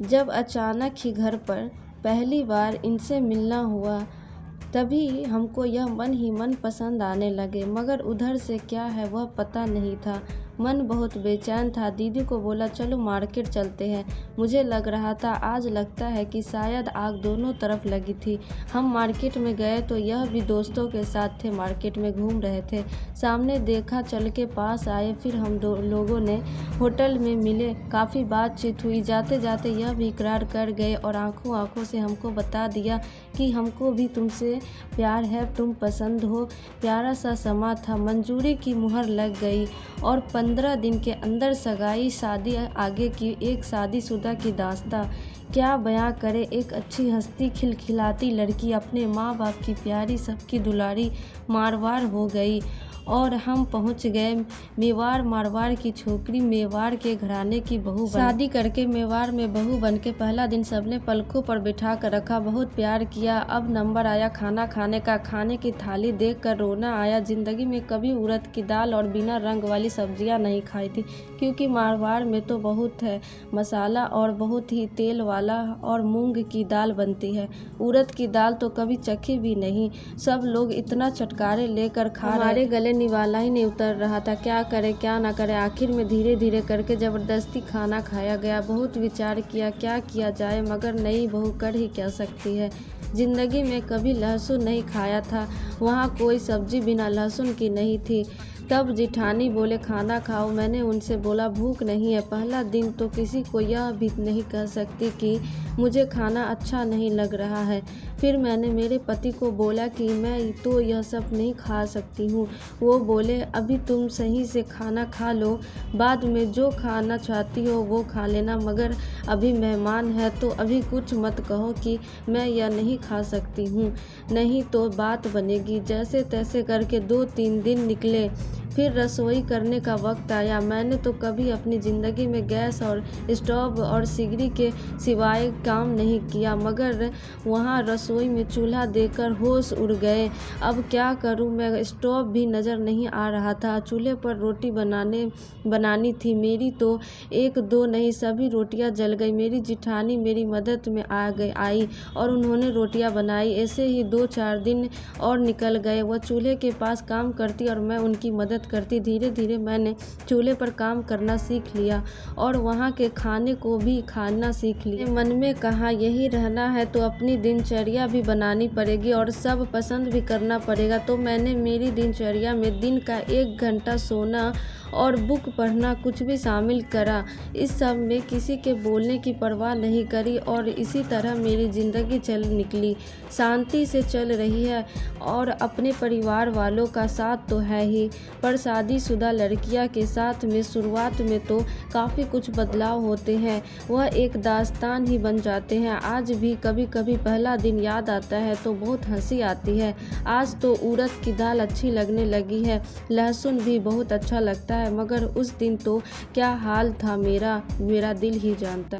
जब अचानक ही घर पर पहली बार इनसे मिलना हुआ, तभी हमको यह मन ही मन पसंद आने लगे, मगर उधर से क्या है वह पता नहीं था। मन बहुत बेचैन था। दीदी को बोला चलो मार्केट चलते हैं। मुझे लग रहा था आज लगता है कि शायद आग दोनों तरफ लगी थी। हम मार्केट में गए तो यह भी दोस्तों के साथ थे, मार्केट में घूम रहे थे। सामने देखा, चल के पास आए, फिर हम दो लोगों ने होटल में मिले, काफ़ी बातचीत हुई। जाते जाते यह भी इकरार कर गए और आंखों आंखों से हमको बता दिया कि हमको भी तुमसे प्यार है, तुम पसंद हो। प्यारा सा समा था, मंजूरी की मुहर लग गई और 15 दिन के अंदर सगाई, शादी आगे की एक शादीशुदा की दास्तां। क्या बयां करे, एक अच्छी हंसती खिलखिलाती लड़की अपने माँ बाप की प्यारी, सबकी दुलारी मारवाड़ हो गई और हम पहुंच गए मेवाड़। मारवाड़ की छोकरी मेवाड़ के घराने की बहू शादी करके मेवाड़ में बहू बन के पहला दिन सबने पलकों पर बिठा कर रखा, बहुत प्यार किया। अब नंबर आया खाना खाने का। खाने की थाली देख कर रोना आया। जिंदगी में कभी उड़द की दाल और बिना रंग वाली सब्जियां नहीं खाई थी, क्योंकि मारवाड़ में तो बहुत है मसाला और बहुत ही तेल वाला और मूंग की दाल बनती है। उड़द की दाल तो कभी चखी भी नहीं। सब लोग इतना चटकारे लेकर खा रहे, हमारे गले निवाला ही नहीं उतर रहा था। क्या करे क्या ना करे, आखिर में धीरे धीरे करके जबरदस्ती खाना खाया गया। बहुत विचार किया क्या किया जाए, मगर नई बहू कर ही क्या सकती है। जिंदगी में कभी लहसुन नहीं खाया था, वहाँ कोई सब्जी बिना लहसुन की नहीं थी। तब जिठानी बोले खाना खाओ। मैंने उनसे बोला भूख नहीं है। पहला दिन तो किसी को यह भी नहीं कह सकती कि मुझे खाना अच्छा नहीं लग रहा है। फिर मैंने मेरे पति को बोला कि मैं तो यह सब नहीं खा सकती हूँ। वो बोले अभी तुम सही से खाना खा लो, बाद में जो खाना चाहती हो वो खा लेना, मगर अभी मेहमान है तो अभी कुछ मत कहो कि मैं यह नहीं खा सकती हूँ, नहीं तो बात बनेगी। जैसे तैसे करके 2-3 दिन निकले। फिर रसोई करने का वक्त आया। मैंने तो कभी अपनी ज़िंदगी में गैस और स्टोव और सिगरी के सिवाय काम नहीं किया, मगर वहाँ रसोई में चूल्हा देखकर होश उड़ गए। अब क्या करूँ मैं, स्टोव भी नज़र नहीं आ रहा था। चूल्हे पर रोटी बनानी थी। मेरी तो 1-2 नहीं, सभी रोटियाँ जल गई। मेरी जिठानी मेरी मदद में आई और उन्होंने रोटियाँ बनाई। ऐसे ही 2-4 दिन और निकल गए। वह चूल्हे के पास काम करती और मैं उनकी मदद करती। धीरे धीरे मैंने चूल्हे पर काम करना सीख लिया और वहाँ के खाने को भी खाना सीख लिया। मन में कहा यही रहना है तो अपनी दिनचर्या भी बनानी पड़ेगी और सब पसंद भी करना पड़ेगा। तो मैंने मेरी दिनचर्या में दिन का 1 घंटा सोना और बुक पढ़ना कुछ भी शामिल करा। इस सब में किसी के बोलने की परवाह नहीं करी और इसी तरह मेरी ज़िंदगी चल निकली, शांति से चल रही है। और अपने परिवार वालों का साथ तो है ही, पर शादीशुदा लड़कियां के साथ में शुरुआत में तो काफ़ी कुछ बदलाव होते हैं, वह एक दास्तान ही बन जाते हैं। आज भी कभी कभी पहला दिन याद आता है तो बहुत हंसी आती है। आज तो उड़द की दाल अच्छी लगने लगी है, लहसुन भी बहुत अच्छा लगता है, मगर उस दिन तो क्या हाल था मेरा दिल ही जानता।